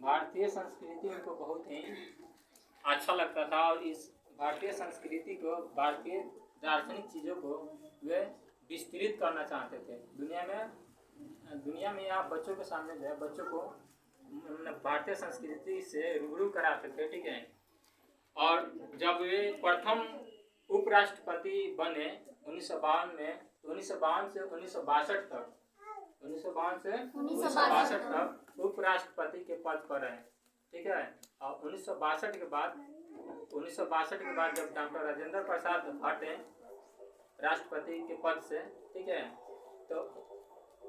भारतीय संस्कृति उनको बहुत ही अच्छा लगता था और इस भारतीय संस्कृति को, भारतीय दार्शनिक चीज़ों को वे विस्तृत करना चाहते थे दुनिया में आप बच्चों के सामने जो है बच्चों को भारतीय संस्कृति से रूबरू कराते थे, ठीक है। और जब वे प्रथम उपराष्ट्रपति बने 1952 में, 1952 से 1962 तक, 1952 से 1962 तक उपराष्ट्रपति के पद पर रहे, ठीक है। और 1962 के बाद जब डॉक्टर राजेंद्र प्रसाद हटे राष्ट्रपति के पद से, ठीक है, तो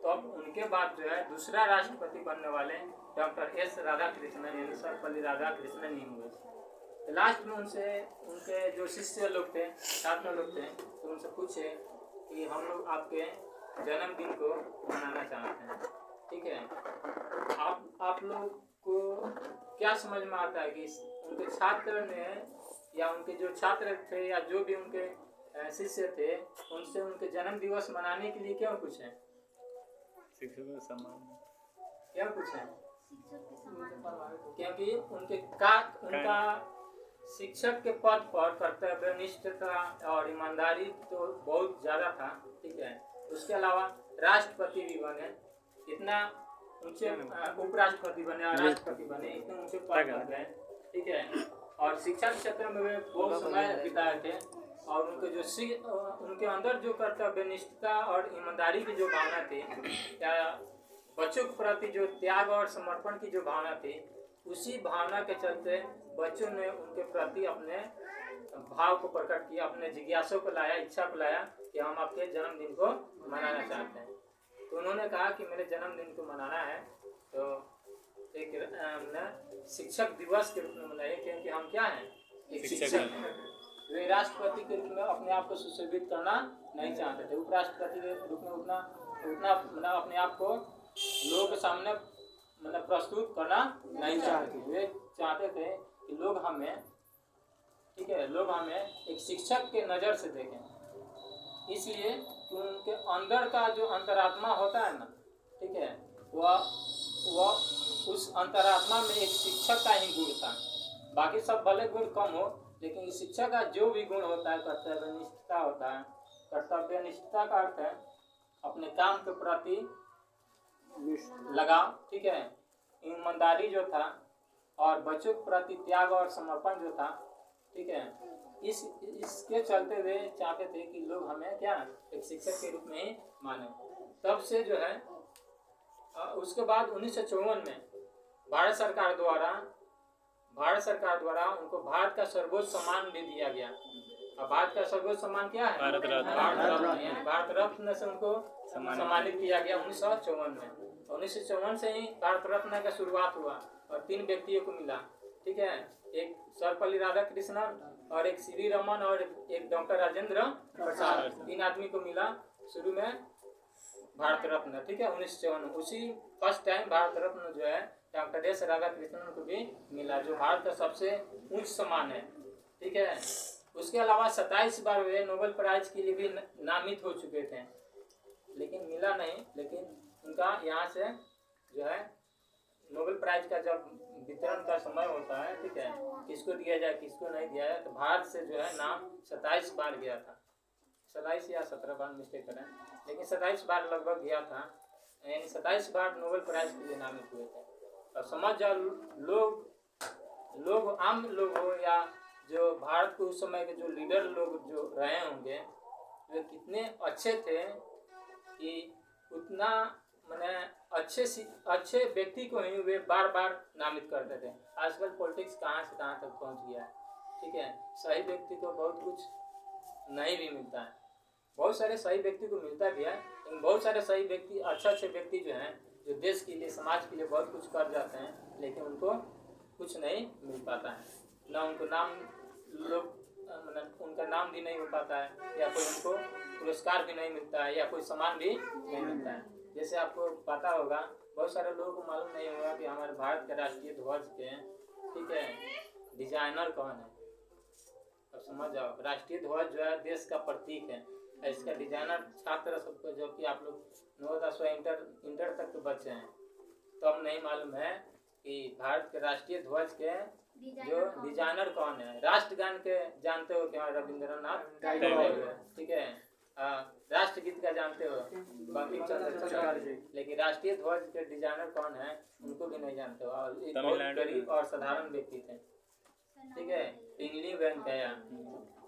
अब उनके बाद जो है दूसरा राष्ट्रपति बनने वाले डॉक्टर एस राधाकृष्णन यानी सर्वपल्ली राधाकृष्णन ही हुए। लास्ट में उनके जो शिष्य लोग थे, छात्र लोग थे, तो उनसे पूछे कि हम लोग आपके जन्मदिन को मनाना चाहते हैं, ठीक है। आप लोग को क्या समझ में आता है कि उनके छात्र ने या उनके जो छात्र थे या जो भी उनके शिष्य थे उनसे उनके जन्म दिवस मनाने के लिए क्यों पूछे? शिक्षक सम्मान क्या पूछे? क्योंकि उनका शिक्षक के पद पर कर्तव्यनिष्ठता और ईमानदारी तो बहुत ज़्यादा था, ठीक है। उसके अलावा राष्ट्रपति भी बने, इतना ऊंचे उपराष्ट्रपति बने और राष्ट्रपति बने, इतने ऊंचे पद पर गए, ठीक है। और शिक्षा के क्षेत्र में वे बहुत समय बिताए थे और उनके अंदर जो कर्तव्यनिष्ठता और ईमानदारी की जो भावना थी या बच्चों के प्रति जो त्याग और समर्पण की जो भावना थी, उसी भावना के चलते बच्चों ने उनके प्रति अपने भाव को प्रकट किया, अपने जिज्ञासा को लाया, इच्छा को लाया कि हम आपके जन्मदिन को मनाना चाहते हैं। तो उन्होंने कहा कि मेरे जन्मदिन को मनाना है तो एक शिक्षक दिवस के रूप में मनाइए, क्योंकि हम क्या हैं, एक शिक्षक हैं। वे राष्ट्रपति के रूप में अपने आप को सुशोभित करना नहीं चाहते थे, उपराष्ट्रपति के रूप में उतना मतलब अपने आप को लोगों के सामने मतलब प्रस्तुत करना नहीं चाहते थे। वे चाहते थे कि लोग हमें, ठीक है, लोग हमें एक शिक्षक के नज़र से देखें। इसलिए उनके अंदर का जो अंतरात्मा होता है ना, ठीक है, वह उस अंतरात्मा में एक शिक्षक का ही गुण था। बाकी सब भले गुण कम हो, लेकिन शिक्षक का जो भी गुण होता है कर्तव्यनिष्ठता होता है। कर्तव्यनिष्ठता का अर्थ है अपने काम के प्रति लगाव, ठीक है, ईमानदारी जो था और बच्चों के प्रति त्याग और समर्पण जो था, ठीक है। इसके चलते वे चाहते थे कि लोग हमें क्या एक शिक्षक के रूप में ही माने। तब से जो है उसके बाद 1954 में भारत सरकार द्वारा उनको भारत का सर्वोच्च सम्मान भी दिया गया। अब भारत का सर्वोच्च सम्मान क्या है? भारत रत्न से उनको सम्मानित किया गया 1954 में। 1954 से ही भारत रत्न का शुरुआत हुआ और 3 व्यक्तियों को मिला, ठीक है, एक सर्वपल्ली राधाकृष्णन और एक सीवी रमन और एक डॉक्टर राजेंद्र प्रसाद, 3 आदमी को मिला शुरू में भारत रत्न, ठीक है, 1954। उसी फर्स्ट टाइम भारत रत्न जो है डॉक्टर एस राधाकृष्णन को भी मिला, जो भारत का सबसे उच्च सम्मान है, ठीक है। उसके अलावा 27 बार वे नोबेल प्राइज के लिए भी नामित हो चुके थे, लेकिन मिला नहीं। लेकिन उनका यहाँ से जो है नोबेल प्राइज का जब वितरण का समय होता है, ठीक है, किसको दिया जाए किसको नहीं दिया जाए, तो भारत से जो है नाम 27 बार गया था, 27 या 17 बार मिस्टेक करें, लेकिन 27 बार लगभग गया था, यानी 27 बार नोबेल प्राइज के लिए नामित हुए थे। और समझ जाओ लोग आम लोग हो या जो भारत के उस समय के जो लीडर लोग जो रहे होंगे, वे कितने अच्छे थे कि उतना मैंने अच्छे व्यक्ति को ही वे बार बार नामित करते थे। आजकल पॉलिटिक्स कहाँ से कहाँ तक पहुँच गया है, ठीक है, सही व्यक्ति को बहुत कुछ नहीं भी मिलता है, बहुत सारे सही व्यक्ति को मिलता भी है, लेकिन बहुत सारे सही व्यक्ति अच्छे व्यक्ति जो हैं जो देश के लिए समाज के लिए बहुत कुछ कर जाते हैं, लेकिन उनको कुछ नहीं मिल पाता है, ना उनको नाम लोग मतलब उनका नाम भी नहीं हो पाता है, या कोई उनको पुरस्कार भी नहीं मिलता है, या कोई सम्मान भी नहीं मिलता है। जैसे आपको पता होगा, बहुत सारे लोगों को मालूम नहीं होगा कि हमारे भारत के राष्ट्रीय ध्वज के, ठीक है, डिजाइनर कौन है। अब समझ जाओ, राष्ट्रीय ध्वज जो है देश का प्रतीक है, इसका डिजाइनर छात्र सबको, जबकि आप लोग 9 10 इंटर तक के बच्चे हैं, तो अब नहीं मालूम है कि भारत के राष्ट्रीय ध्वज के जो डिजाइनर कौन है। राष्ट्रगान के जानते हो कि हमारे रविंद्रनाथ टैगोर, ठीक है। राष्ट्रगीत का जानते हो बंकिम चंद्र चटर्जी, लेकिन राष्ट्रीय ध्वज के डिजाइनर कौन है उनको भी नहीं जानते हो। और एक बहुत गरीब और साधारण व्यक्ति थे, ठीक है, पिंगली वेंकैया,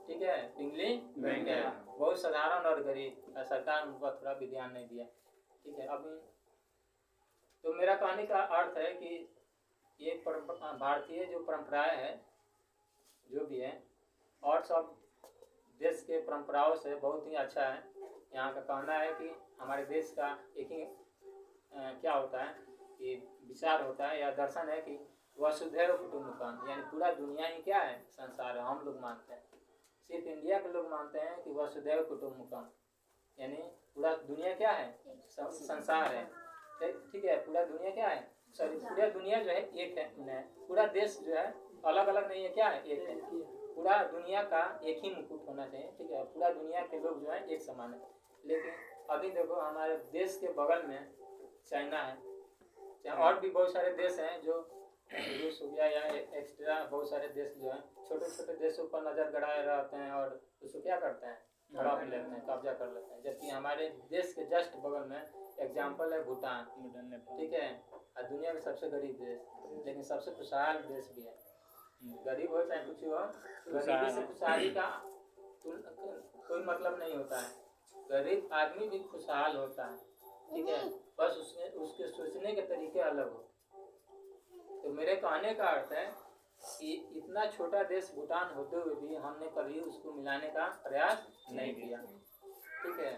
ठीक है, पिंगली वेंकैया, बहुत साधारण और गरीब, सरकार उनको थोड़ा भी ध्यान नहीं दिया, ठीक है। अभी तो मेरा कहने का अर्थ है कि ये भारतीय जो परंपराएं है जो भी है और सब देश के परंपराओं से बहुत ही अच्छा है। यहाँ का कहना है कि हमारे देश का एक ही क्या होता है कि विचार होता है या दर्शन है कि वसुधैव कुटुंबकम, यानी पूरा दुनिया ही क्या है, संसार है। हम लोग मानते हैं, सिर्फ इंडिया के लोग मानते हैं कि वसुधैव कुटुंबकम, यानी पूरा दुनिया क्या है, संसार है, ठीक है। पूरा दुनिया क्या है, सॉरी, पूरा दुनिया जो है एक है, पूरा देश जो है अलग अलग नहीं है, क्या है, एक है। पूरा दुनिया का एक ही मुकुट होना चाहिए, ठीक है। पूरा दुनिया के लोग जो है एक समान है। लेकिन अभी देखो हमारे देश के बगल में चाइना है, और भी बहुत सारे देश हैं जो रूस हो गया या एक्स्ट्रा बहुत सारे देश जो हैं छोटे छोटे देशों पर नज़र गड़ाए रहते हैं और उसको क्या करते हैं, हड़प लेते हैं, कब्जा कर लेते हैं। जबकि हमारे देश के जस्ट बगल में एग्जाम्पल है भूटान, ठीक है, और दुनिया में सबसे गरीब देश, लेकिन सबसे खुशहाल देश भी है। गरीब हो चाहे कुछ हो, गरीबी से खुशहाली का कोई मतलब नहीं होता है। गरीब आदमी भी खुशहाल होता है, ठीक है, बस उसके सोचने के तरीके अलग हो। तो मेरे कहने का अर्थ है कि इतना छोटा देश भूटान होते हुए भी हमने कभी उसको मिलाने का प्रयास नहीं किया, ठीक है।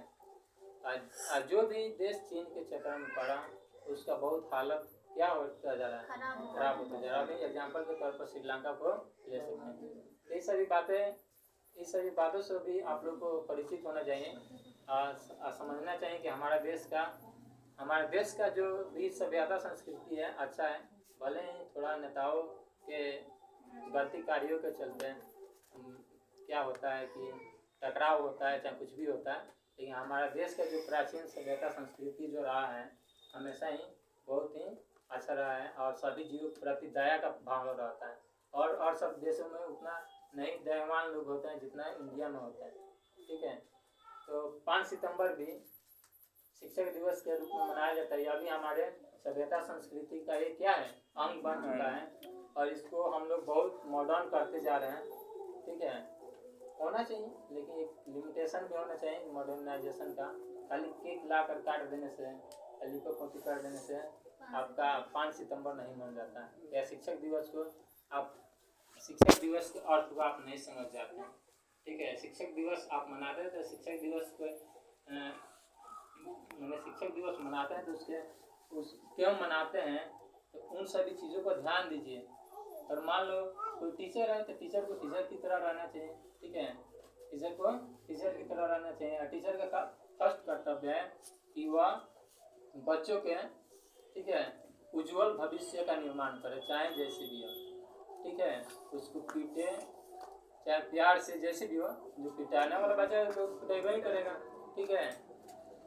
आज जो भी देश चीन के चक्कर में पड़ा उसका बहुत हालत क्या होता जा रहा है, खराब होता जा रहा है। अभी एग्जाम्पल के तौर पर श्रीलंका को ले सकते हैं। ये सभी बातों से भी आप लोग को परिचित होना चाहिए और समझना चाहिए कि हमारे देश का जो भी सभ्यता संस्कृति है अच्छा है। भले ही थोड़ा नेताओं के गलती कार्यों के चलते क्या होता है कि टकराव होता है, चाहे कुछ भी होता है, लेकिन हमारा देश का जो प्राचीन सभ्यता संस्कृति जो रहा है हमेशा ही बहुत ही अच्छा रहा है और सभी जीवों के प्रति दया का भाव रहता है। और सब देशों में उतना नहीं दयावान लोग होते हैं जितना इंडिया में होता है, ठीक है। तो 5 सितंबर भी शिक्षक दिवस के रूप में मनाया जाता है। अभी हमारे सभ्यता संस्कृति का ये क्या है, अंग बन चुका है और इसको हम लोग बहुत मॉडर्न करते जा रहे हैं, ठीक है। होना चाहिए लेकिन एक लिमिटेशन भी होना चाहिए मॉडर्नाइजेशन का। खाली केक ला कर काट देने से, लिपोपोती कर देने से आपका 5 सितंबर नहीं मन जाता है। या शिक्षक दिवस के अर्थ को आप नहीं समझ जाते हैं, ठीक है। शिक्षक दिवस आप मनाते हैं तो शिक्षक दिवस को शिक्षक दिवस मनाते हैं तो क्यों मनाते हैं, तो उन सभी चीज़ों पर ध्यान दीजिए। और मान लो कोई टीचर है तो टीचर को टीचर की तरह रहना चाहिए, ठीक है। टीचर को टीचर की तरह रहना चाहिए और टीचर का फर्स्ट कर्तव्य है कि वह बच्चों के, ठीक है, उज्जवल भविष्य का निर्माण करे, चाहे जैसे भी हो, ठीक है। उसको पीटे चाहे प्यार से, जैसे भी हो। जो पिटाने वाला बच्चा तो पिटेगा ही करेगा, ठीक है।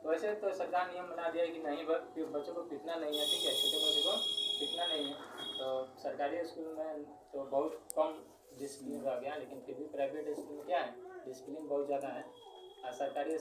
वैसे तो सरकार नियम बना दिया है कि नहीं बच्चों को पीटना नहीं है, ठीक है, छोटे बच्चों को पीटना नहीं है। तो सरकारी स्कूल में तो बहुत कम डिसिप्लिन रह गया, लेकिन फिर भी प्राइवेट स्कूल में क्या है, डिसिप्लिन बहुत ज़्यादा है। और सरकारी